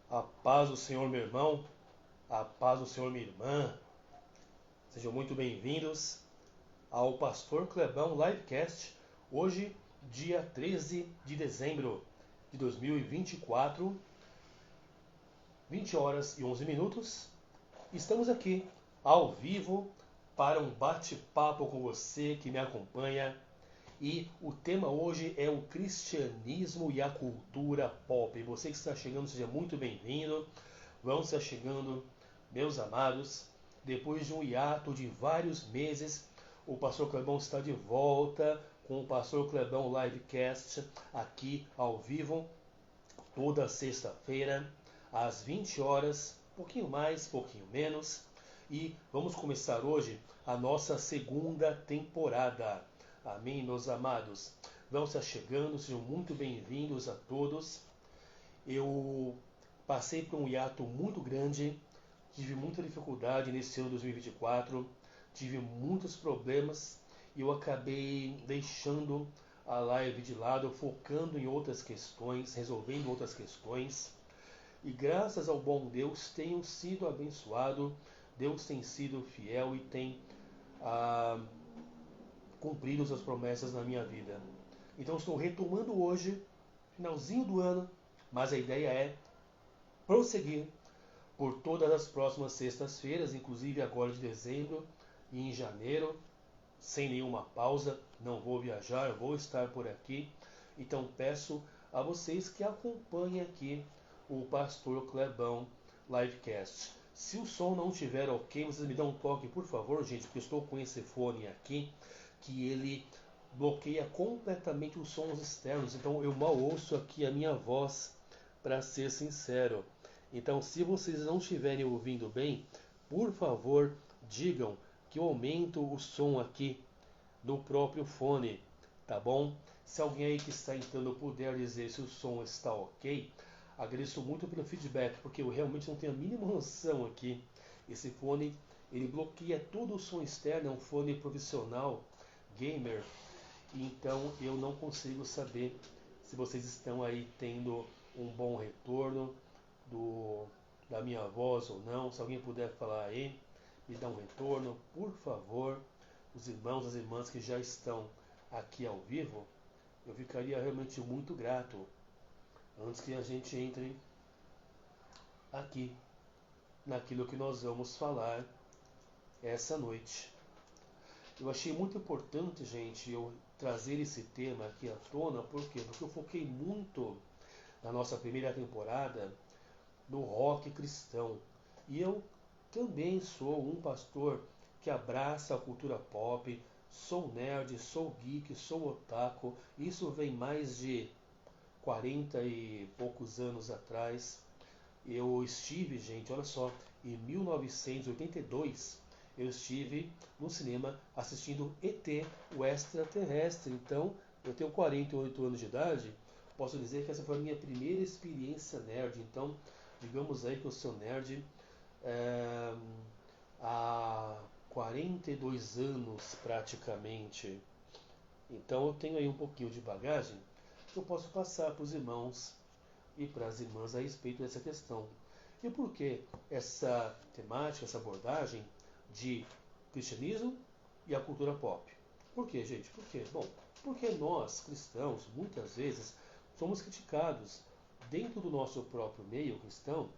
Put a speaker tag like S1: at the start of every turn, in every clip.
S1: A paz do Senhor, meu irmão, a paz do Senhor, minha irmã. Sejam muito bem-vindos ao Pastor Clebão Livecast. Hoje, dia 13 de dezembro de 2024, 20 horas e 11 minutos. Estamos aqui ao vivo para um bate-papo com você que me acompanha. E o tema hoje é o cristianismo e a cultura pop. Você que está chegando, seja muito bem-vindo. Vão se chegando, meus amados. Depois de um hiato de vários meses, o Pastor Clebão está de volta com o Pastor Clebão Livecast aqui ao vivo, toda sexta-feira, às 20 horas, pouquinho mais, pouquinho menos. E vamos começar hoje a nossa segunda temporada. Amém, meus amados? Vão se chegando, sejam muito bem-vindos a todos. Eu passei por um hiato muito grande, tive muita dificuldade nesse ano 2024, tive muitos problemas e eu acabei deixando a live de lado, focando em outras questões, resolvendo outras questões. E graças ao bom Deus tenho sido abençoado, Deus tem sido fiel e tem ah, cumprido suas promessas na minha vida. Então estou retomando hoje, finalzinho do ano, mas a ideia é prosseguir por todas as próximas sextas-feiras, inclusive agora de dezembro e em janeiro, sem nenhuma pausa. Não vou viajar, vou estar por aqui. Então peço a vocês que acompanhem aqui o Pastor Clebão Livecast. Se o som não estiver ok, vocês me dão um toque, por favor, gente, porque eu estou com esse fone aqui, que ele bloqueia completamente os sons externos. Então eu mal ouço aqui a minha voz, para ser sincero. Então, se vocês não estiverem ouvindo bem, por favor, digam que eu aumento o som aqui do próprio fone, tá bom? Se alguém aí que está entrando puder dizer se o som está ok, agradeço muito pelo feedback, porque eu realmente não tenho a mínima noção aqui. Esse fone, ele bloqueia todo o som externo, é um fone profissional, gamer, então eu não consigo saber se vocês estão aí tendo um bom retorno do, da minha voz ou não. Se alguém puder falar aí, me dá um retorno, por favor. Os irmãos, as irmãs que já estão aqui ao vivo, eu ficaria realmente muito grato antes que a gente entre aqui naquilo que nós vamos falar essa noite. Eu achei muito importante, gente, eu trazer esse tema aqui à tona, por quê? Porque eu foquei muito na nossa primeira temporada no rock cristão. E eu também sou um pastor que abraça a cultura pop, sou nerd, sou geek, sou otaku. Isso vem mais de 40 e poucos anos atrás. Eu estive, gente, olha só, em 1982, eu estive no cinema assistindo ET, o extraterrestre. Então, eu tenho 48 anos de idade, posso dizer que essa foi a minha primeira experiência nerd. Então, digamos aí que eu sou nerd é, há 42 anos praticamente. Então, eu tenho aí um pouquinho de bagagem que eu posso passar para os irmãos e para as irmãs a respeito dessa questão. E por que essa temática, essa abordagem de cristianismo e a cultura pop? Por que, gente? Por quê? Bom, porque nós, cristãos, muitas vezes somos criticados dentro do nosso próprio meio cristão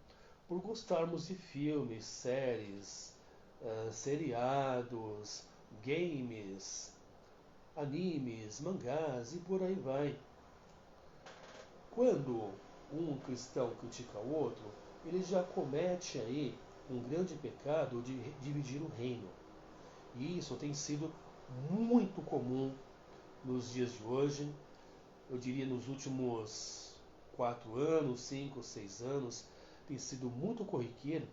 S1: por gostarmos de filmes, séries, seriados, games, animes, mangás e por aí vai. Quando um cristão critica o outro, ele já comete aí um grande pecado de dividir o reino. E isso tem sido muito comum nos dias de hoje. Eu diria nos últimos 4 anos, 5, 6 anos, tem sido muito corriqueiro.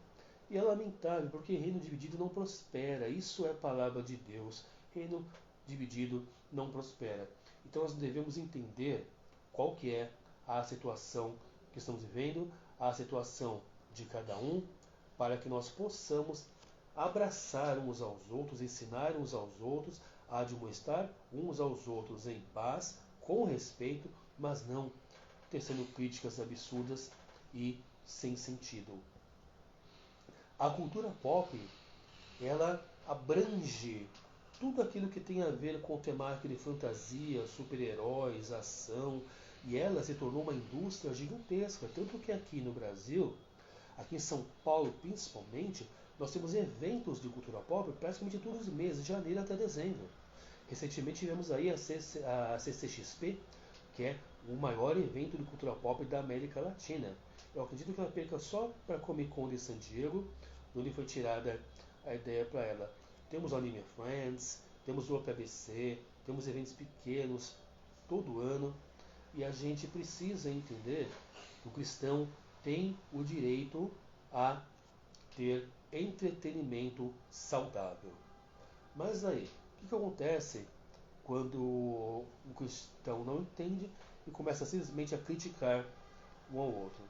S1: E é lamentável, porque reino dividido não prospera. Isso é a palavra de Deus. Reino dividido não prospera. Então nós devemos entender qual que é a situação que estamos vivendo, a situação de cada um, para que nós possamos abraçar uns aos outros, ensinar uns aos outros, a admoestar uns aos outros em paz, com respeito, mas não tecendo críticas absurdas e sem sentido. A cultura pop, ela abrange tudo aquilo que tem a ver com temática de fantasia, super-heróis, ação, e ela se tornou uma indústria gigantesca, tanto que aqui no Brasil, aqui em São Paulo principalmente, nós temos eventos de cultura pop praticamente todos os meses, de janeiro até dezembro. Recentemente tivemos aí a CCXP, que é o maior evento de cultura pop da América Latina. Eu acredito que ela perca só para a Comic Con de San Diego, onde foi tirada a ideia para ela. Temos o Anime Friends, temos o OPABC, temos eventos pequenos todo ano, e a gente precisa entender que o cristão tem o direito a ter entretenimento saudável. Mas aí, o que acontece quando o cristão não entende e começa simplesmente a criticar um ao outro?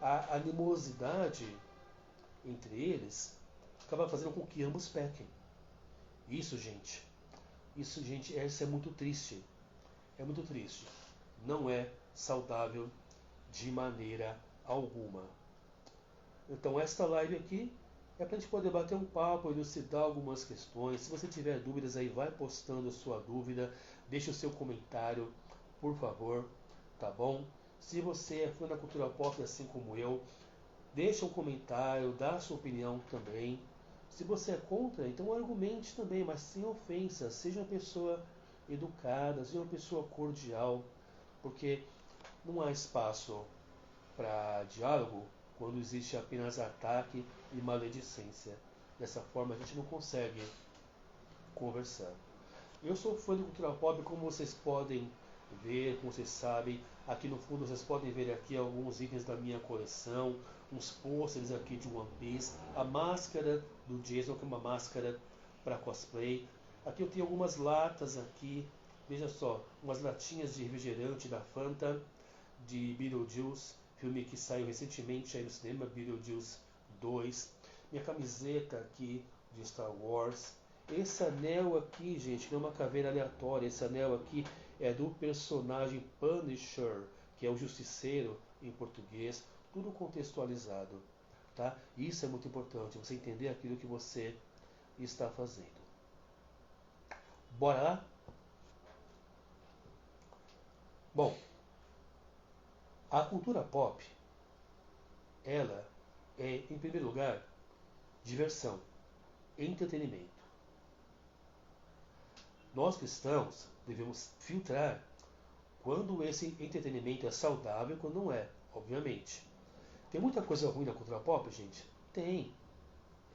S1: A animosidade entre eles acaba fazendo com que ambos pequem. Isso, gente, isso é muito triste. É muito triste. Não é saudável de maneira alguma. Então esta live aqui é para a gente poder bater um papo, elucidar algumas questões. Se você tiver dúvidas aí, vai postando a sua dúvida, deixe o seu comentário, por favor, tá bom? Se você é fã da cultura pop assim como eu, deixa um comentário, dá a sua opinião também. Se você é contra, então argumente também, mas sem ofensa. Seja uma pessoa educada, seja uma pessoa cordial, porque não há espaço para diálogo quando existe apenas ataque e maledicência. Dessa forma a gente não consegue conversar. Eu sou fã de cultura pop, como vocês podem ver, como vocês sabem. Aqui no fundo vocês podem ver aqui alguns itens da minha coleção, uns pôsteres aqui de One Piece, a máscara do Jason, que é uma máscara para cosplay. Aqui eu tenho algumas latas aqui, veja só, umas latinhas de refrigerante da Fanta, de Beetlejuice, filme que saiu recentemente aí no cinema, Beetlejuice 2. Minha camiseta aqui de Star Wars. Esse anel aqui, gente, não é uma caveira aleatória. Esse anel aqui é do personagem Punisher, que é o Justiceiro em português. Tudo contextualizado, tá? Isso é muito importante, você entender aquilo que você está fazendo. Bora lá? Bom, a cultura pop, ela é, em primeiro lugar, diversão, entretenimento. Nós cristãos devemos filtrar quando esse entretenimento é saudável e quando não é, obviamente. Tem muita coisa ruim na cultura pop, gente? Tem.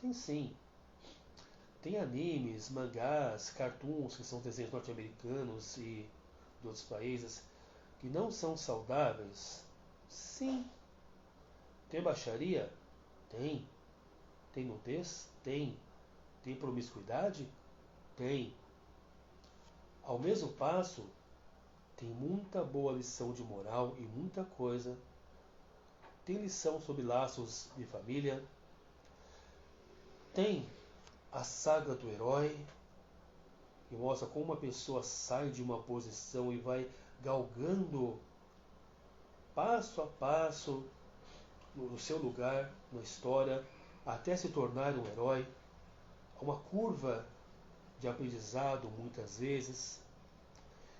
S1: Tem sim. Tem animes, mangás, cartoons, que são desenhos norte-americanos e de outros países, que não são saudáveis? Sim. Tem baixaria? Tem. Tem nudez? Tem. Tem promiscuidade? Tem. Ao mesmo passo, tem muita boa lição de moral e muita coisa. Tem lição sobre laços de família. Tem a saga do herói, que mostra como uma pessoa sai de uma posição e vai galgando passo a passo no seu lugar na história até se tornar um herói. Há uma curva de aprendizado muitas vezes.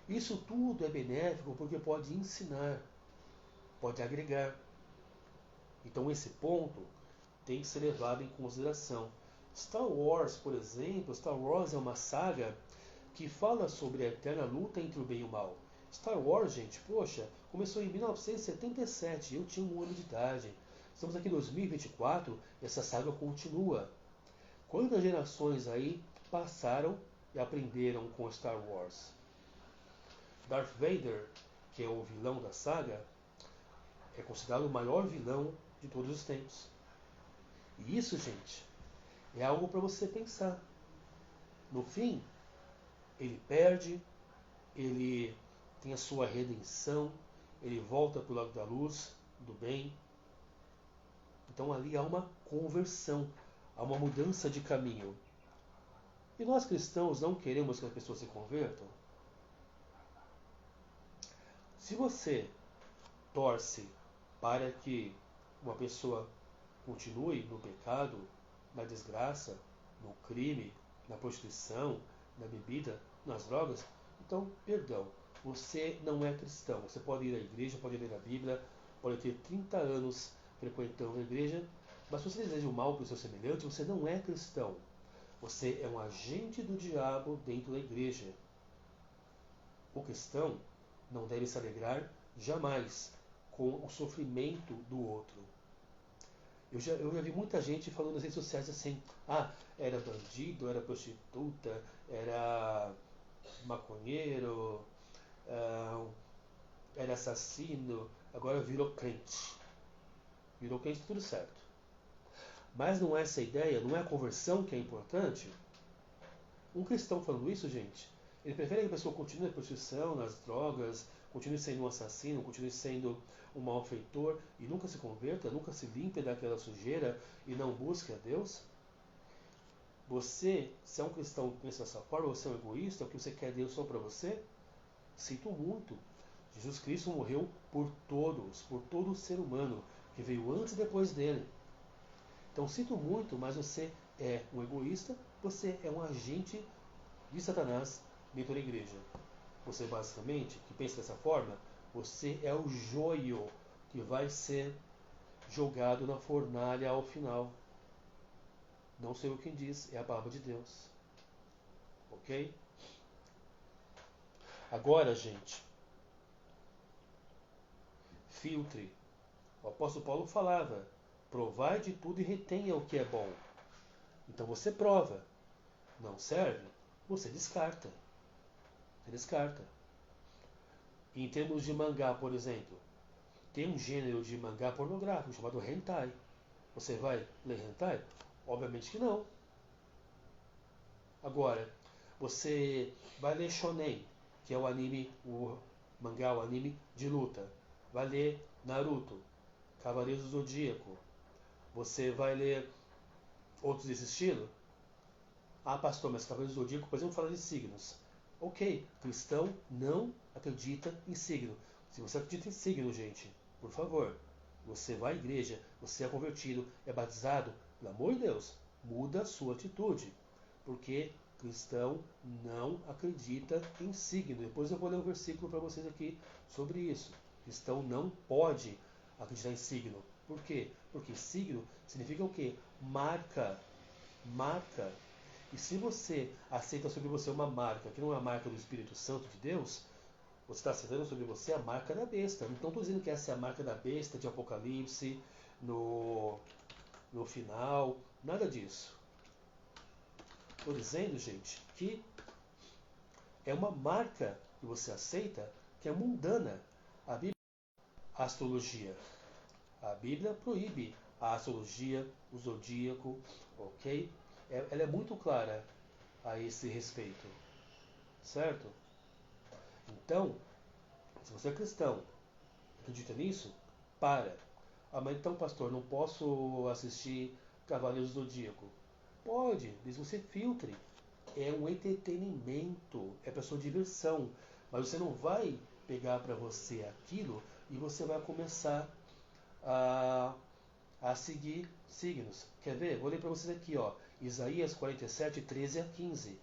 S1: Isso tudo é benéfico porque pode ensinar, pode agregar. Então esse ponto tem que ser levado em consideração. Star Wars, por exemplo, Star Wars é uma saga que fala sobre a eterna luta entre o bem e o mal. Star Wars, gente, poxa, começou em 1977, eu tinha 1 ano de idade. Estamos aqui em 2024, essa saga continua. Quantas gerações aí passaram e aprenderam com Star Wars? Darth Vader, que é o vilão da saga, é considerado o maior vilão de todos os tempos. E isso, gente, é algo para você pensar. No fim, ele perde, ele tem a sua redenção, ele volta para o lado da luz, do bem. Então ali há uma conversão, há uma mudança de caminho. E nós cristãos não queremos que as pessoas se convertam? Se você torce para que uma pessoa continue no pecado, na desgraça, no crime, na prostituição, na bebida, nas drogas, então, perdão, você não é cristão. Você pode ir à igreja, pode ler a Bíblia, pode ter 30 anos frequentando a igreja, mas se você deseja o mal para o seu semelhante, você não é cristão. Você é um agente do diabo dentro da igreja. O cristão não deve se alegrar jamais com o sofrimento do outro. Eu já vi muita gente falando nas redes sociais assim: ah, era bandido, era prostituta, era maconheiro, era assassino, agora virou crente. Virou crente, tudo certo. Mas não é essa a ideia, não é a conversão que é importante. Um cristão falando isso, gente, ele prefere que a pessoa continue na prostituição, nas drogas, continue sendo um assassino, continue sendo um malfeitor e nunca se converta, nunca se limpe daquela sujeira e não busque a Deus? Você, se é um cristão que pensa dessa forma, você é um egoísta, o que você quer Deus só para você? Sinto muito. Jesus Cristo morreu por todo ser humano que veio antes e depois dele. Então sinto muito, mas você é um egoísta, você é um agente de Satanás dentro da igreja. Você basicamente, que pensa dessa forma, você é o joio que vai ser jogado na fornalha ao final. Não sei o que diz, é a palavra de Deus. Ok? Agora, gente, filtre. O apóstolo Paulo falava: provai de tudo e retenha o que é bom. Então você prova. Não serve? Você descarta. Você descarta. Em termos de mangá, por exemplo, tem um gênero de mangá pornográfico chamado hentai. Você vai ler hentai? Obviamente que não. Agora, você vai ler shonen, que é o anime, o mangá, o anime de luta. Vai ler Naruto, Cavaleiros do Zodíaco. Você vai ler outros desse estilo? Ah, pastor, mas Cavaleiros do Zodíaco, por exemplo, fala de signos. Ok, cristão não acredita em signo. Se você acredita em signo, gente, por favor, você vai à igreja, você é convertido, é batizado, pelo amor de Deus, muda a sua atitude. Porque cristão não acredita em signo. Depois eu vou ler um versículo para vocês aqui sobre isso. Cristão não pode acreditar em signo. Por quê? Porque signo significa o quê? Marca. Marca. E se você aceita sobre você uma marca que não é a marca do Espírito Santo de Deus, você está aceitando sobre você a marca da besta. Não estou dizendo que essa é a marca da besta de Apocalipse, no final, nada disso. Estou dizendo, gente, que é uma marca que você aceita que é mundana. A Bíblia, a astrologia. A Bíblia proíbe a astrologia, o zodíaco, ok? Ela é muito clara a esse respeito, certo? Então, se você é cristão, acredita nisso? Para. Ah, mas então, pastor, não posso assistir Cavaleiros do Zodíaco? Pode, desde que você filtre. É um entretenimento, é para sua diversão. Mas você não vai pegar para você aquilo e você vai começar a, a seguir signos. Quer ver? Vou ler para vocês aqui, ó. Isaías 47, 13 a 15.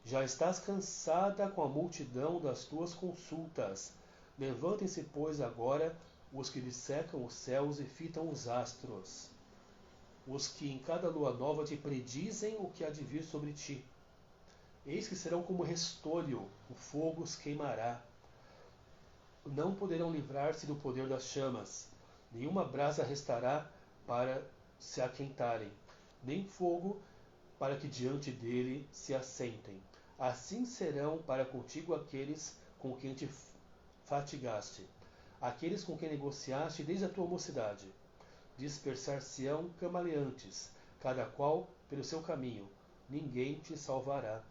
S1: Já estás cansada com a multidão das tuas consultas. Levantem-se, pois, agora os que dissecam os céus e fitam os astros, os que em cada lua nova te predizem o que há de vir sobre ti. Eis que serão como restolho, o fogo os queimará. Não poderão livrar-se do poder das chamas, nenhuma brasa restará para se aquentarem, nem fogo para que diante dele se assentem. Assim serão para contigo aqueles com quem te fatigaste, aqueles com quem negociaste desde a tua mocidade. Dispersar-se-ão camaleantes, cada qual pelo seu caminho. Ninguém te salvará.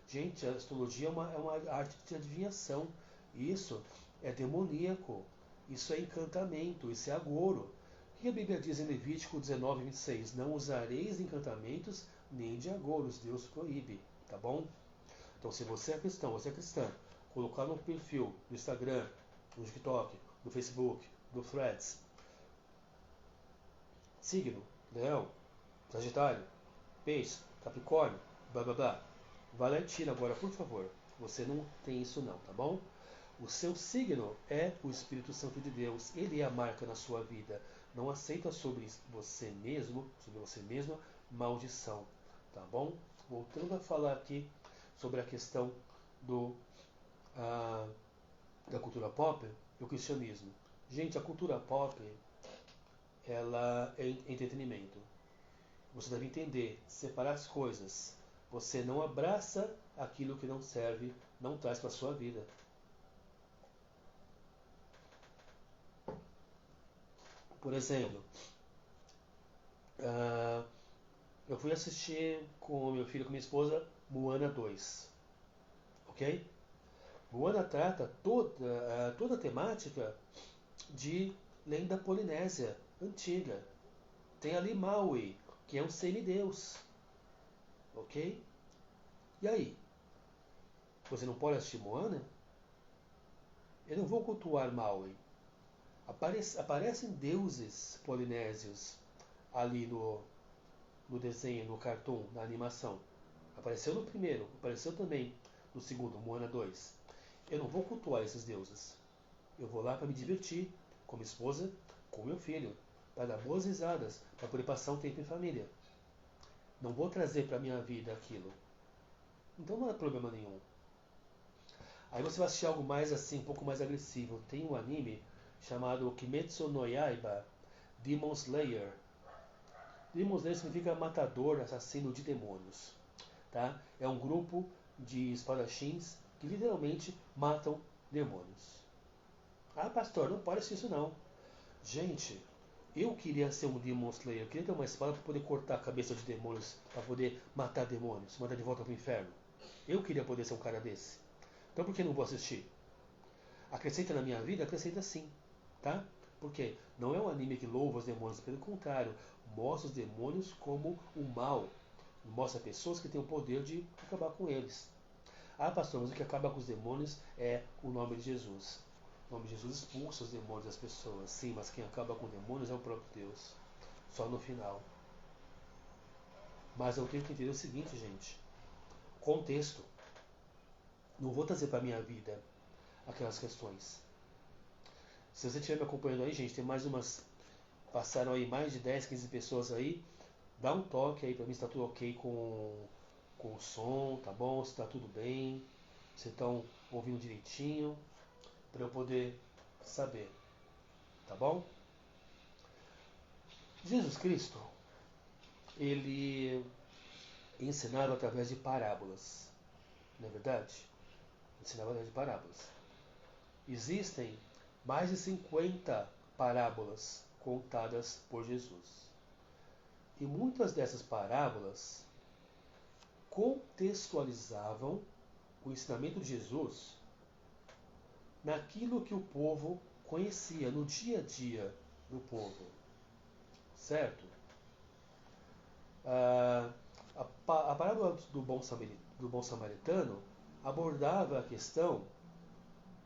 S1: Gente, a astrologia é uma arte de adivinhação. Isso é demoníaco. Isso é encantamento. Isso é agouro. O que a Bíblia diz em Levítico 19, 26? Não usareis de encantamentos nem de agouros. Deus proíbe. Tá bom? Então, se você é cristão, você é cristã, colocar no perfil do Instagram, no TikTok, no Facebook, do Threads, signo, Leão, Sagitário, Peixe, Capricórnio, blá blá blá. Vai lá e tira agora, por favor. Você não tem isso não, tá bom? O seu signo é o Espírito Santo de Deus. Ele é a marca na sua vida. Não aceita sobre você mesmo, sobre você mesma, maldição, tá bom? Voltando a falar aqui sobre a questão do ah, da cultura pop e o cristianismo. Gente, a cultura pop, ela é entretenimento. Você deve entender, separar as coisas. Você não abraça aquilo que não serve, não traz para a sua vida. Por exemplo, eu fui assistir com meu filho e com minha esposa Moana 2, ok? Moana trata toda a temática de lenda polinésia antiga. Tem ali Maui, que é um semideus, ok? E aí? Você não pode assistir Moana? Eu não vou cultuar Maui. Aparecem deuses polinésios ali no desenho, no cartoon, na animação. Apareceu no primeiro, apareceu também no segundo, Moana 2. Eu não vou cultuar esses deuses. Eu vou lá para me divertir com minha esposa, com meu filho, para dar boas risadas, para poder passar um tempo em família. Não vou trazer para minha vida aquilo. Então não é problema nenhum. Aí você vai assistir algo mais assim, um pouco mais agressivo. Tem um anime chamado Kimetsu no Yaiba Demon Slayer. Demon Slayer significa matador, assassino de demônios. Tá? É um grupo de espadachins que literalmente matam demônios. Ah, pastor, não pode ser isso não. Gente, eu queria ser um Demon Slayer. Eu queria ter uma espada para poder cortar a cabeça de demônios, para poder matar demônios, mandar de volta para o inferno. Eu queria poder ser um cara desse. Então por que não vou assistir? Acrescenta na minha vida? Acrescenta sim, tá? Porque não é um anime que louva os demônios, pelo contrário, mostra os demônios como o mal. Mostra pessoas que têm o poder de acabar com eles. Ah, pastor, mas o que acaba com os demônios é o nome de Jesus. O nome de Jesus expulsa os demônios das pessoas. Sim, mas quem acaba com demônios é o próprio Deus. Só no final. Mas eu tenho que entender o seguinte, gente. Contexto. Não vou trazer para minha vida aquelas questões. Se você estiver me acompanhando aí, gente, tem mais umas. Passaram aí mais de 10, 15 pessoas aí. Dá um toque aí para mim se tá tudo ok com o som, tá bom? Se tá tudo bem. Se estão ouvindo direitinho. Para eu poder saber. Tá bom? Jesus Cristo, ele ensinava através de parábolas. Não é verdade? Ensinava através de parábolas. Existem mais de 50 parábolas contadas por Jesus. E muitas dessas parábolas contextualizavam o ensinamento de Jesus naquilo que o povo conhecia, no dia a dia do povo. Certo? A parábola do bom samaritano abordava a questão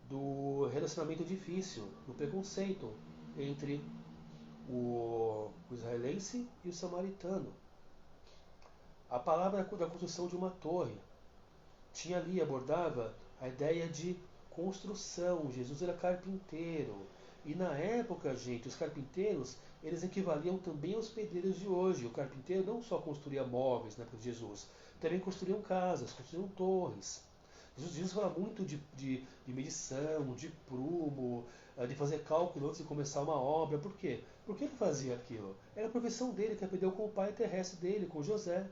S1: do relacionamento difícil, do preconceito entre o israelense e o samaritano. A palavra da construção de uma torre tinha ali, abordava a ideia de construção. Jesus era carpinteiro. E na época, gente, os carpinteiros, eles equivaliam também aos pedreiros de hoje. O carpinteiro não só construía móveis na época de Jesus, também construíam casas, construíam torres. Jesus fala muito de medição, de prumo, de fazer cálculo antes de começar uma obra. Por quê? Por que ele fazia aquilo? Era a profissão dele, que aprendeu com o pai terrestre dele, com José.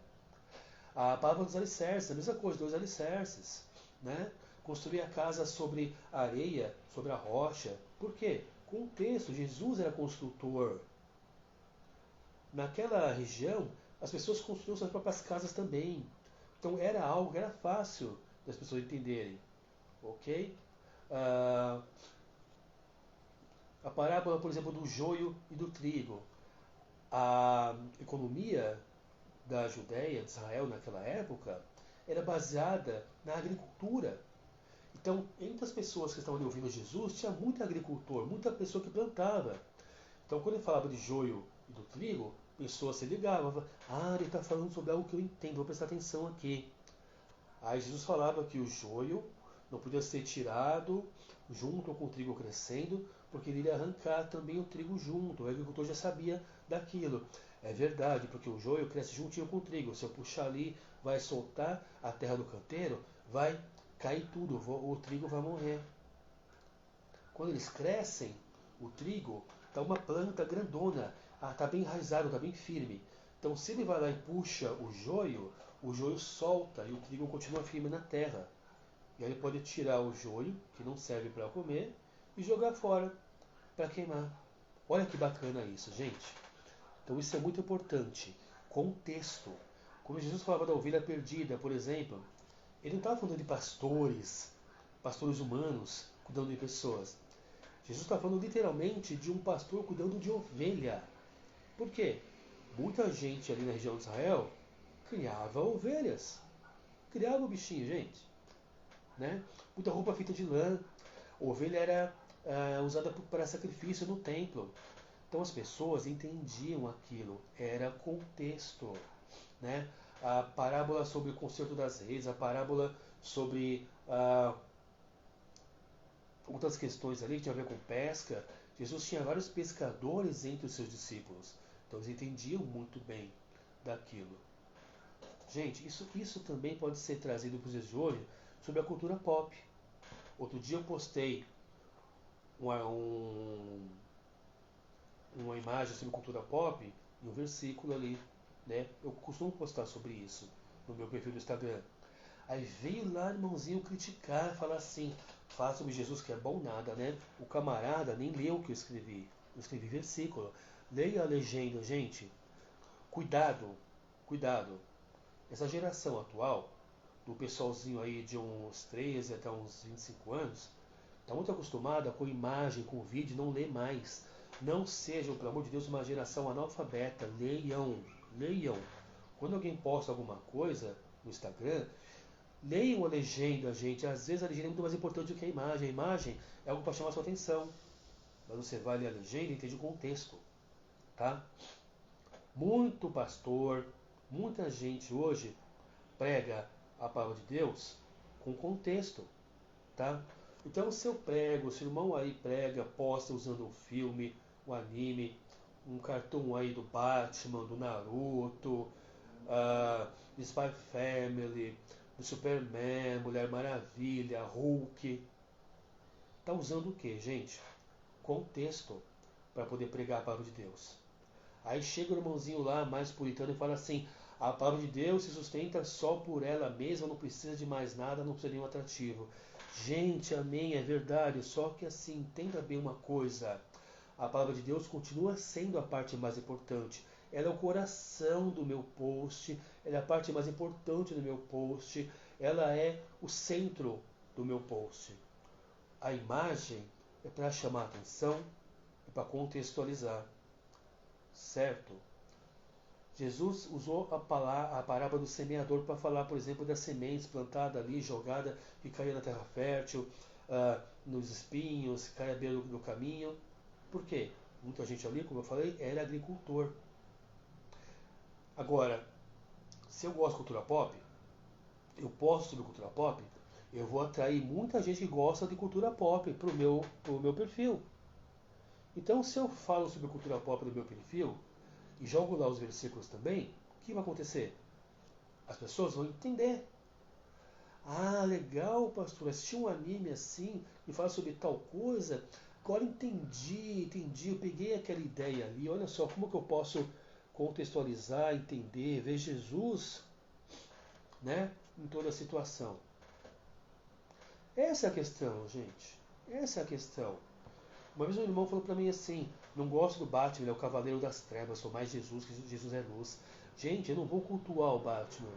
S1: A palavra dos alicerces, a mesma coisa, dois alicerces. Né? Construir a casa sobre a areia, sobre a rocha. Por quê? Contexto, Jesus era construtor. Naquela região, as pessoas construíam suas próprias casas também. Então era algo que era fácil das pessoas entenderem. Ok? A parábola, por exemplo, do joio e do trigo. A economia da Judéia, de Israel, naquela época, era baseada na agricultura. Então, entre as pessoas que estavam ali ouvindo Jesus, tinha muito agricultor, muita pessoa que plantava. Então, quando ele falava de joio e do trigo, a pessoa se ligava, ele está falando sobre algo que eu entendo, vou prestar atenção aqui. Aí Jesus falava que o joio não podia ser tirado junto com o trigo crescendo, porque ele iria arrancar também o trigo junto. O agricultor já sabia daquilo. É verdade, porque o joio cresce juntinho com o trigo. Se eu puxar ali, vai soltar a terra do canteiro, vai cair tudo, o trigo vai morrer. Quando eles crescem, o trigo está uma planta grandona, está bem enraizado, está bem firme. Então, se ele vai lá e puxa o joio solta e o trigo continua firme na terra. E aí ele pode tirar o joio, que não serve para comer, e jogar fora para queimar. Olha que bacana isso, gente. Então isso é muito importante. Contexto. Quando Jesus falava da ovelha perdida, por exemplo, ele não estava falando de pastores humanos cuidando de pessoas. Jesus está falando literalmente de um pastor cuidando de ovelha. Por quê? Muita gente ali na região de Israel criava ovelhas. Criava o bichinho, gente. Né? Muita roupa feita de lã. Ovelha era usada para sacrifício no templo. Então as pessoas entendiam aquilo. Era contexto. Né? A parábola sobre o concerto das redes, a parábola sobre outras questões ali que tinha a ver com pesca. Jesus tinha vários pescadores entre os seus discípulos. Então eles entendiam muito bem daquilo. Gente, isso também pode ser trazido para os dias de hoje sobre a cultura pop. Outro dia eu postei uma imagem sobre cultura pop e um versículo ali. Né? Eu costumo postar sobre isso no meu perfil do Instagram. Aí veio lá irmãozinho criticar, falar assim, fala sobre Jesus que é bom nada, né? O camarada nem leu o que eu escrevi. Eu escrevi versículo. Leia a legenda, gente. Cuidado, cuidado. Essa geração atual, do pessoalzinho aí de uns 13 até uns 25 anos, está muito acostumada com imagem, com vídeo, não lê mais. Não sejam, pelo amor de Deus, uma geração analfabeta. Leiam, leiam. Quando alguém posta alguma coisa no Instagram, leiam a legenda, gente. Às vezes a legenda é muito mais importante do que a imagem. A imagem é algo para chamar a sua atenção. Mas você vai ler a legenda e entende o contexto. Tá? Muito pastor, muita gente hoje prega a palavra de Deus com contexto. Tá? Então se eu prego, se o irmão aí prega, posta usando um filme, um anime, um cartoon aí do Batman, do Naruto, Spy Family, do Superman, Mulher Maravilha, Hulk. Está usando o que, gente? Contexto para poder pregar a palavra de Deus. Aí chega o irmãozinho lá, mais puritano, e fala assim: a palavra de Deus se sustenta só por ela mesma, não precisa de mais nada, não precisa de nenhum atrativo. Gente, amém, é verdade, só que assim, entenda bem uma coisa: a palavra de Deus continua sendo a parte mais importante. Ela é o coração do meu post, ela é a parte mais importante do meu post, ela é o centro do meu post. A imagem é para chamar a atenção, é para contextualizar, certo? Jesus usou a parábola do semeador para falar, por exemplo, das sementes plantadas ali, jogada, que caía na terra fértil, nos espinhos, caia à beira do caminho. Por quê? Muita gente ali, como eu falei, era agricultor. Agora, se eu gosto de cultura pop, eu posto sobre cultura pop, eu vou atrair muita gente que gosta de cultura pop pro meu perfil. Então, se eu falo sobre cultura pop no meu perfil e jogo lá os versículos também, o que vai acontecer? As pessoas vão entender. Ah, legal, pastor, assisti um anime assim e fala sobre tal coisa. Agora entendi, eu peguei aquela ideia ali. Olha só como que eu posso contextualizar, entender, ver Jesus, né, em toda a situação. Essa é a questão, gente. Essa é a questão. Uma vez um irmão falou para mim assim: não gosto do Batman, ele é o cavaleiro das trevas, sou mais Jesus, que Jesus é luz. Gente, eu não vou cultuar o Batman.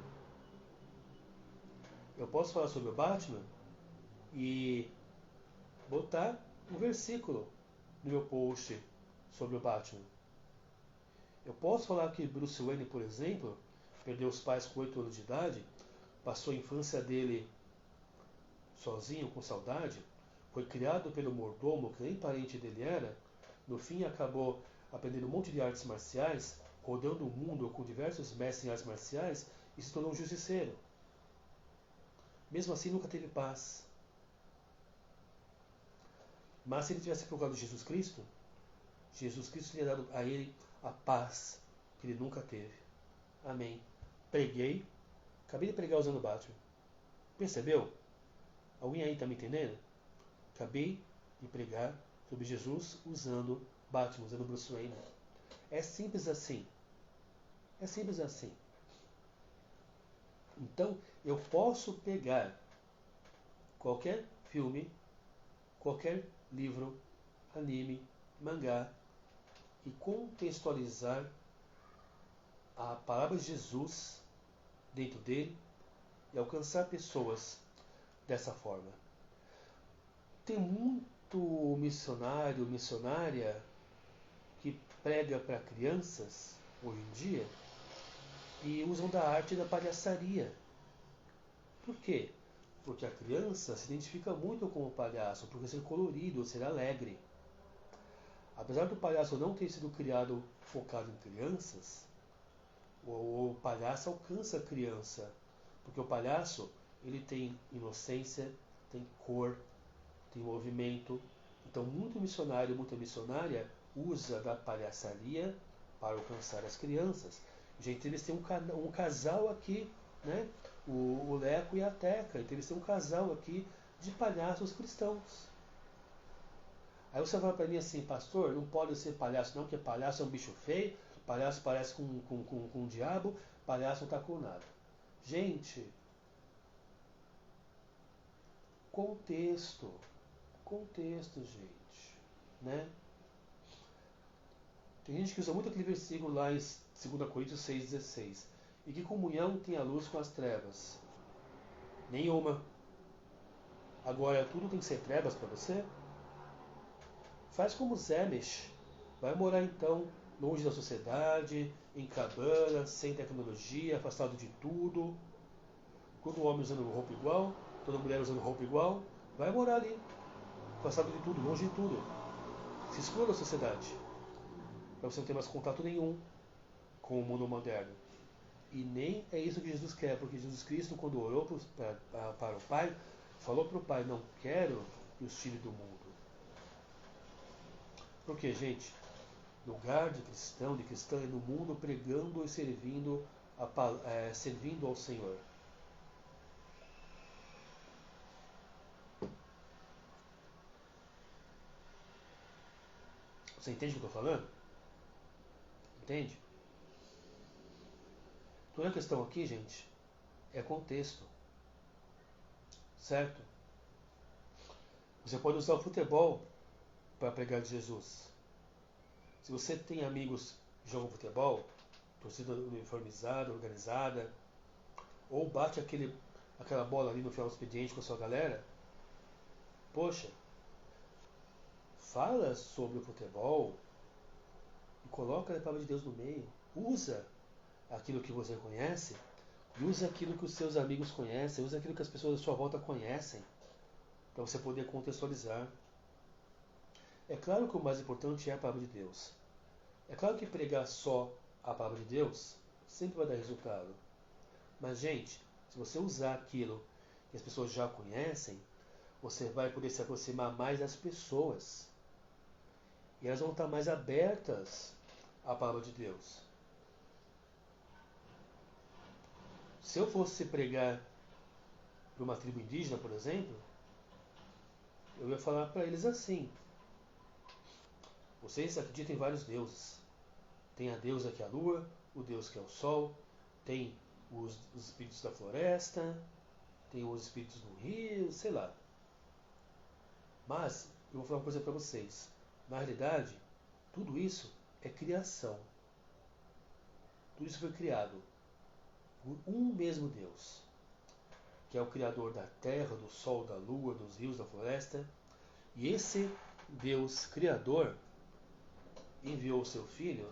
S1: Eu posso falar sobre o Batman e botar um versículo no meu post sobre o Batman. Eu posso falar que Bruce Wayne, por exemplo, perdeu os pais com 8 anos de idade, passou a infância dele sozinho, com saudade, foi criado pelo mordomo, que nem parente dele era, no fim acabou aprendendo um monte de artes marciais, rodando o mundo com diversos mestres em artes marciais e se tornou um justiceiro. Mesmo assim, nunca teve paz. Mas se ele tivesse procurado Jesus Cristo teria dado a ele a paz que ele nunca teve. Amém. Preguei. Acabei de pregar usando o Batman. Percebeu? Alguém aí está me entendendo? Acabei de pregar sobre Jesus usando Batman, usando Bruce Wayne. É simples assim. É simples assim. Então, eu posso pegar qualquer filme, qualquer livro, anime, mangá e contextualizar a palavra de Jesus dentro dele e alcançar pessoas dessa forma. Tem muito missionário, missionária que prega para crianças hoje em dia e usam da arte da palhaçaria. Por quê? Porque a criança se identifica muito com o palhaço, por ser colorido, ser alegre. Apesar do palhaço não ter sido criado focado em crianças, o palhaço alcança a criança, porque o palhaço ele tem inocência, tem cor, tem movimento. Então, muito missionário, muita missionária usa da palhaçaria para alcançar as crianças. Gente, eles têm um casal aqui, né? O Leco e a Teca. Então, eles têm um casal aqui de palhaços cristãos. Aí você fala para mim assim, pastor, não pode ser palhaço não, porque palhaço é um bicho feio, palhaço parece com um diabo, palhaço não está com nada. Gente, contexto, gente, né? Tem gente que usa muito aquele versículo lá em 2 Coríntios 6,16. E que comunhão tem a luz com as trevas? Nenhuma. Agora, tudo tem que ser trevas para você? Faz como Zemesh. Vai morar então longe da sociedade, em cabana, sem tecnologia, afastado de tudo. Todo homem usando roupa igual, toda mulher usando roupa igual. Vai morar ali, afastado de tudo, longe de tudo. Se exclua da sociedade, para você não ter mais contato nenhum com o mundo moderno. E nem é isso que Jesus quer, porque Jesus Cristo, quando orou para o Pai, falou para o Pai: não quero que os tire do mundo. Porque, gente, lugar de cristão é no mundo pregando e servindo ao Senhor. Você entende o que eu estou falando? Entende? Toda a questão aqui, gente, é contexto. Certo? Você pode usar o futebol para pregar de Jesus. Se você tem amigos que jogam futebol, torcida uniformizada, organizada, ou bate aquela bola ali no final do expediente com a sua galera, poxa, fala sobre o futebol e coloca a palavra de Deus no meio. Usa aquilo que você conhece e usa aquilo que os seus amigos conhecem, usa aquilo que as pessoas à sua volta conhecem, para você poder contextualizar. É claro que o mais importante é a palavra de Deus. É claro que pregar só a palavra de Deus sempre vai dar resultado. Mas, gente, se você usar aquilo que as pessoas já conhecem, você vai poder se aproximar mais das pessoas. E elas vão estar mais abertas à palavra de Deus. Se eu fosse pregar para uma tribo indígena, por exemplo, eu ia falar para eles assim: vocês acreditam em vários deuses. Tem a deusa que é a lua, o deus que é o sol, tem os espíritos da floresta, tem os espíritos do rio, sei lá. Mas, eu vou falar uma coisa para vocês. Na realidade, tudo isso é criação. Tudo isso foi criado por um mesmo Deus, que é o Criador da terra, do sol, da lua, dos rios, da floresta. E esse Deus Criador enviou o seu Filho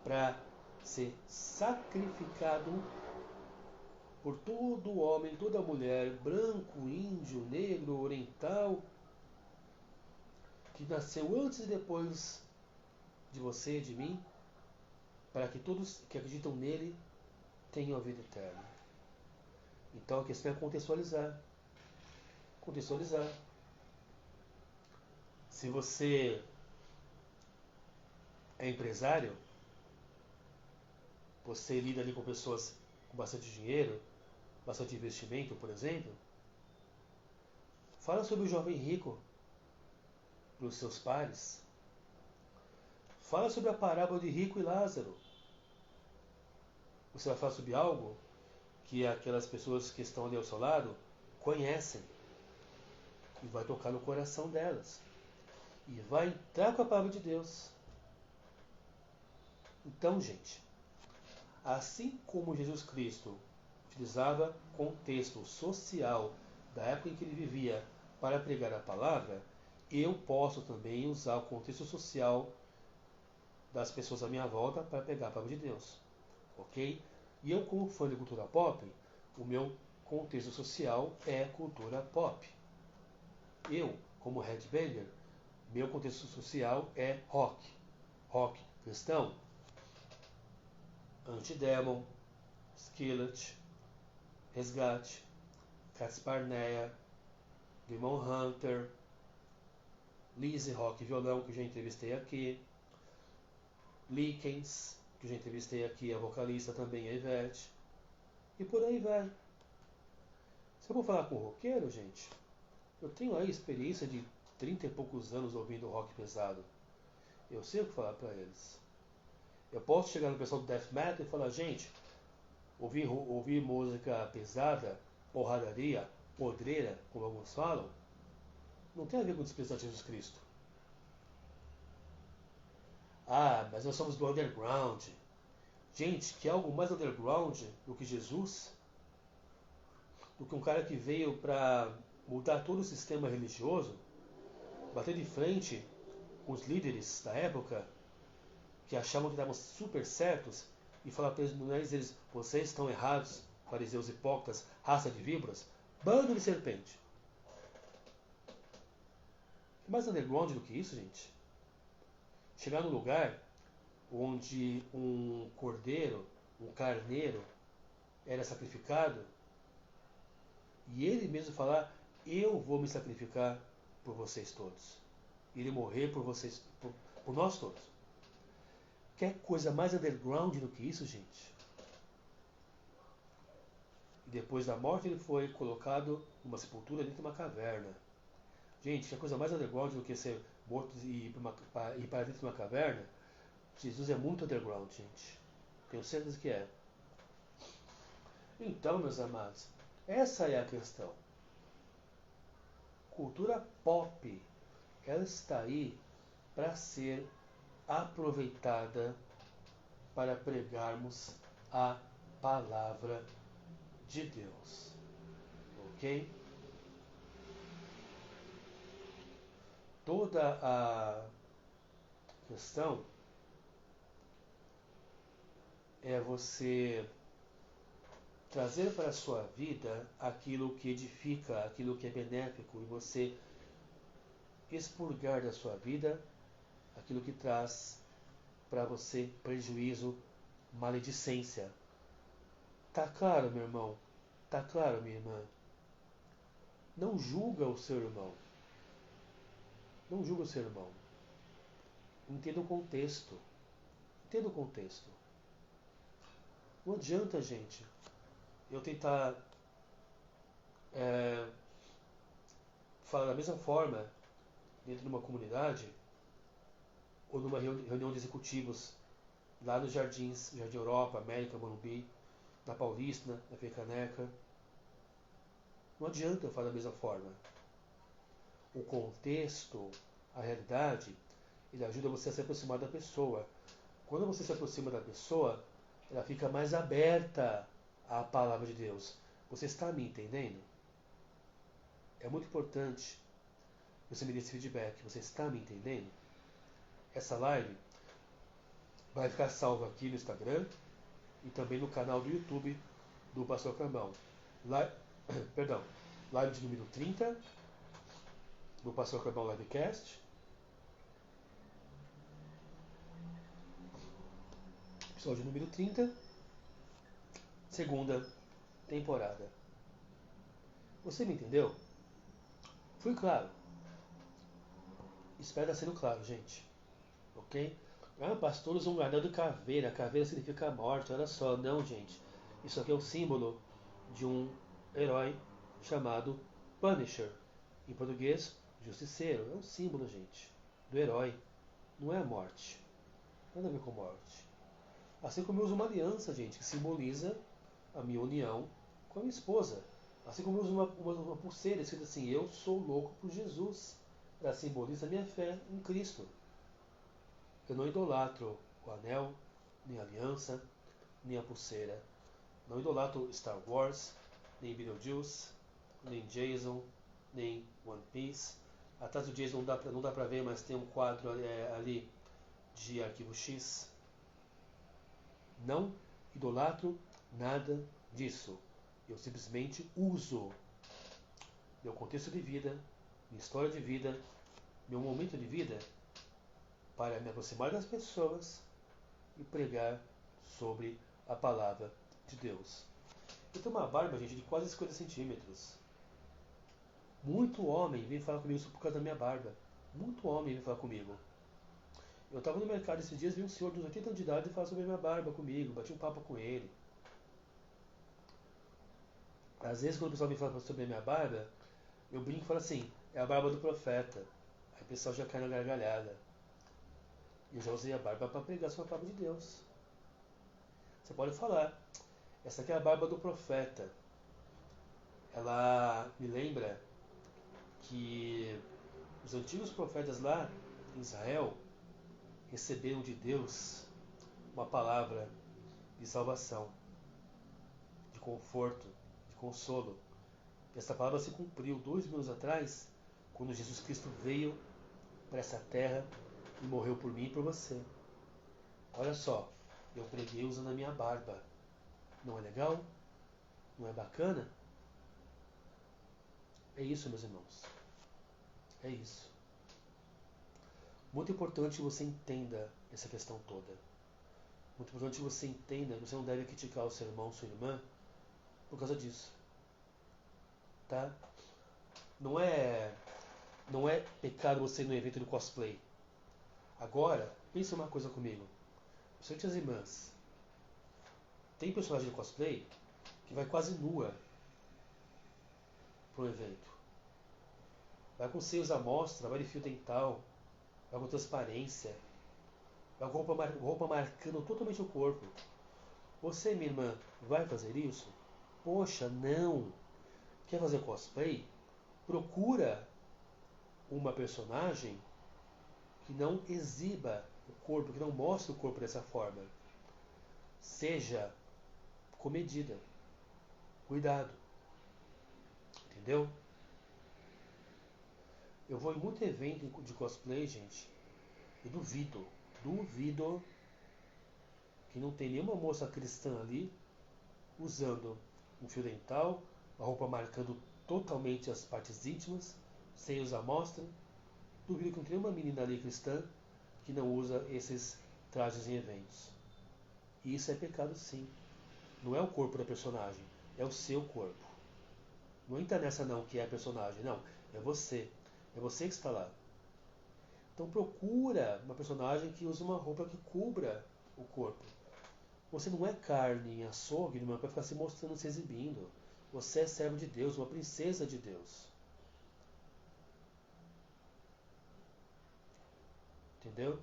S1: para ser sacrificado por todo homem, toda mulher, branco, índio, negro, oriental, que nasceu antes e depois de você, de mim, para que todos que acreditam nele tenham a vida eterna. Então a questão é contextualizar. Contextualizar. Se você é empresário, você lida ali com pessoas com bastante dinheiro, bastante investimento, por exemplo, fala sobre o jovem rico para os seus pares. Fala sobre a parábola de Rico e Lázaro. Você vai falar sobre algo que aquelas pessoas que estão ali ao seu lado conhecem. E vai tocar no coração delas. E vai entrar com a palavra de Deus. Então, gente, assim como Jesus Cristo utilizava contexto social da época em que ele vivia para pregar a palavra, eu posso também usar o contexto social das pessoas à minha volta para pregar a palavra de Deus. Ok? E eu, como fã de cultura pop, o meu contexto social é cultura pop. Eu, como headbanger, meu contexto social é rock. Rock cristão. Antidemon, Skillet, Resgate, Catsparneia, Demon Hunter, Lizzy Rock Violão, que eu já entrevistei aqui, Likens, que eu já entrevistei aqui, a vocalista também, a Ivete, e por aí vai. Se eu vou falar com o roqueiro, gente, eu tenho aí experiência de 30 e poucos anos ouvindo rock pesado. Eu sei o que falar para eles. Eu posso chegar no pessoal do death metal e falar, gente, ouvir música pesada, porradaria, podreira, como alguns falam, não tem a ver com desprezar Jesus Cristo. Ah, mas nós somos do underground. Gente, que é algo mais underground do que Jesus? Do que um cara que veio para mudar todo o sistema religioso? Bater de frente com os líderes da época que achavam que estavam super certos e falar para eles, vocês estão errados, fariseus hipócritas, raça de víboras, bando de serpente. É mais underground do que isso, gente? Chegar num lugar onde um cordeiro, um carneiro, era sacrificado e ele mesmo falar, eu vou me sacrificar por vocês todos. Ele morrer por vocês, por nós todos. Quer coisa mais underground do que isso, gente? E depois da morte ele foi colocado numa sepultura dentro de uma caverna. Gente, quer coisa mais underground do que ser morto e ir para dentro de uma caverna? Jesus é muito underground, gente. Tenho certeza que é. Então, meus amados, essa é a questão. Cultura pop, ela está aí para ser aproveitada para pregarmos a palavra de Deus. Ok? Toda a questão é você trazer para a sua vida aquilo que edifica, aquilo que é benéfico, e você expurgar da sua vida aquilo que traz para você prejuízo, maledicência. Tá claro, meu irmão? Tá claro, minha irmã? Não julga o seu irmão. Não julga o seu irmão. Entenda o contexto. Entenda o contexto. Não adianta, gente, eu tentar falar da mesma forma dentro de uma comunidade ou numa reunião de executivos lá nos jardins, Jardim Europa, América, Morumbi, na Paulista, na Fecaneca. Não adianta eu falar da mesma forma. O contexto, a realidade, ele ajuda você a se aproximar da pessoa. Quando você se aproxima da pessoa, ela fica mais aberta à palavra de Deus. Você está me entendendo? É muito importante você me dê esse feedback. Você está me entendendo? Essa live vai ficar salva aqui no Instagram e também no canal do YouTube do Pastor Cambão. Perdão, live de número 30 do Pastor Cambão Livecast. Episódio número 30, segunda temporada. Você me entendeu? Fui claro. Espero estar sendo claro, gente. Ok? Ah, pastor usa um anel de caveira. Caveira significa morte. Olha só. Não, gente. Isso aqui é o símbolo de um herói chamado Punisher. Em português, justiceiro. É um símbolo, gente, do herói. Não é a morte. Nada a ver com morte. Assim como eu uso uma aliança, gente, que simboliza a minha união com a minha esposa. Assim como eu uso uma pulseira escrita assim, eu sou louco por Jesus. Ela simboliza a minha fé em Cristo. Eu não idolatro o anel, nem a aliança, nem a pulseira. Não idolatro Star Wars, nem Beetlejuice, nem Jason, nem One Piece. Atrás do Jason não dá pra ver, mas tem um quadro ali de Arquivo X. Não idolatro nada disso. Eu simplesmente uso meu contexto de vida, minha história de vida, meu momento de vida para me aproximar das pessoas e pregar sobre a palavra de Deus. Eu tenho uma barba, gente, de quase 50 centímetros. Muito homem vem falar comigo por causa da minha barba. Muito homem vem falar comigo. Eu estava no mercado esses dias, vi um senhor de uns 80 anos de idade falar sobre a minha barba comigo, bati um papo com ele. Às vezes quando o pessoal me fala sobre a minha barba, eu brinco e falo assim, é a barba do profeta. Aí o pessoal já cai na gargalhada. Eu já usei a barba para pregar sobre a palavra de Deus. Você pode falar, essa aqui é a barba do profeta. Ela me lembra que os antigos profetas lá em Israel receberam de Deus uma palavra de salvação, de conforto, de consolo. E essa palavra se cumpriu 2000 anos atrás, quando Jesus Cristo veio para essa terra e morreu por mim e por você. Olha só, eu preguei usando a minha barba. Não é legal? Não é bacana? É isso, meus irmãos. É isso. Muito importante que você entenda essa questão toda. Muito importante que você entenda que você não deve criticar o seu irmão, sua irmã, por causa disso. Tá? Não é pecado você ir no evento do cosplay. Agora, pensa uma coisa comigo. Principalmente as irmãs. Tem personagem de cosplay que vai quase nua pro evento. Vai com seios à mostra, vai de fio dental, vai com transparência, vai com roupa marcando totalmente o corpo. Você, minha irmã, vai fazer isso? Poxa, não! Quer fazer cosplay? Procura uma personagem que não exiba o corpo, que não mostre o corpo dessa forma. Seja comedida. Cuidado. Entendeu? Eu vou em muito evento de cosplay, gente, e duvido que não tem nenhuma moça cristã ali usando um fio dental, uma roupa marcando totalmente as partes íntimas, seios à mostra. Duvido que não tem nenhuma menina ali cristã que não usa esses trajes em eventos. E isso é pecado sim. Não é o corpo da personagem, é o seu corpo. Não entra nessa não que é a personagem, não. É você. É você que está lá. Então procura uma personagem que use uma roupa que cubra o corpo. Você não é carne em açougue, irmã, para ficar se mostrando, se exibindo. Você é servo de Deus, uma princesa de Deus. Entendeu?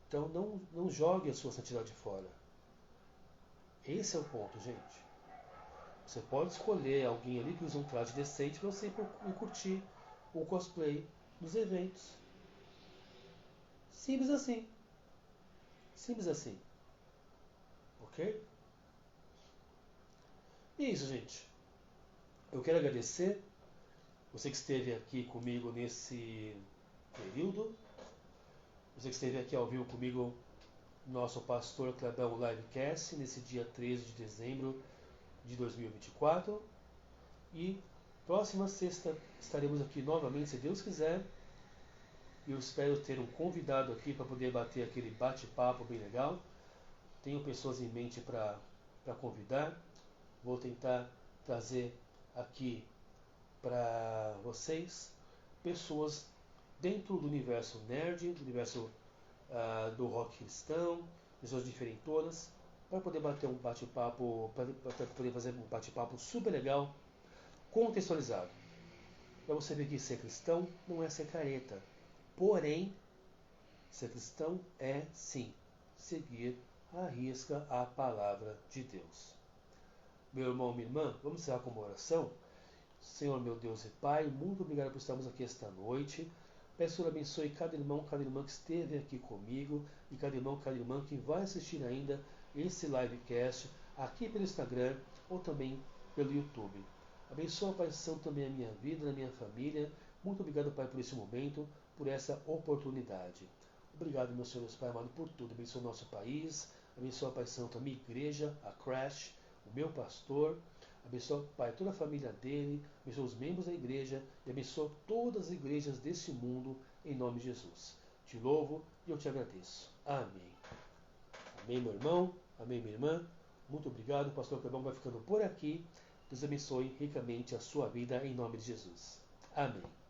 S1: Então não jogue a sua santidade fora. Esse é o ponto, gente. Você pode escolher alguém ali que usa um traje decente para você ir curtir o cosplay nos eventos. Simples assim. Simples assim. Ok? E é isso, gente. Eu quero agradecer você que esteve aqui comigo nesse período. Você que esteve aqui ao vivo comigo, nosso Pastor Clebão Livecast, nesse dia 13 de dezembro de 2024. E próxima sexta estaremos aqui novamente, se Deus quiser. Eu espero ter um convidado aqui para poder bater aquele bate-papo bem legal. Tenho pessoas em mente para convidar. Vou tentar trazer aqui para vocês pessoas dentro do universo nerd, do universo do rock cristão, pessoas diferentonas, para poder bater um bate-papo, para poder fazer um bate-papo super legal, contextualizado. Para você ver que ser cristão não é ser careta. Porém, ser cristão é sim seguir à risca a palavra de Deus. Meu irmão, minha irmã, vamos encerrar com uma oração? Senhor, meu Deus e Pai, muito obrigado por estarmos aqui esta noite. Peço que o Senhor abençoe cada irmão que esteve aqui comigo e cada irmã que vai assistir ainda esse livecast aqui pelo Instagram ou também pelo YouTube. Abençoa, Pai Santo, também a minha vida, a minha família. Muito obrigado, Pai, por esse momento, por essa oportunidade. Obrigado, meu Senhor, Pai amado, por tudo. Abençoa o nosso país, abençoa, Pai Santo, a minha igreja, a Crash, o meu pastor. Abençoa, Pai, toda a família dele, abençoa os membros da igreja e abençoa todas as igrejas desse mundo, em nome de Jesus. Te louvo e eu te agradeço. Amém. Amém, meu irmão. Amém, minha irmã. Muito obrigado. O pastor Clebão vai ficando por aqui. Deus abençoe ricamente a sua vida, em nome de Jesus. Amém.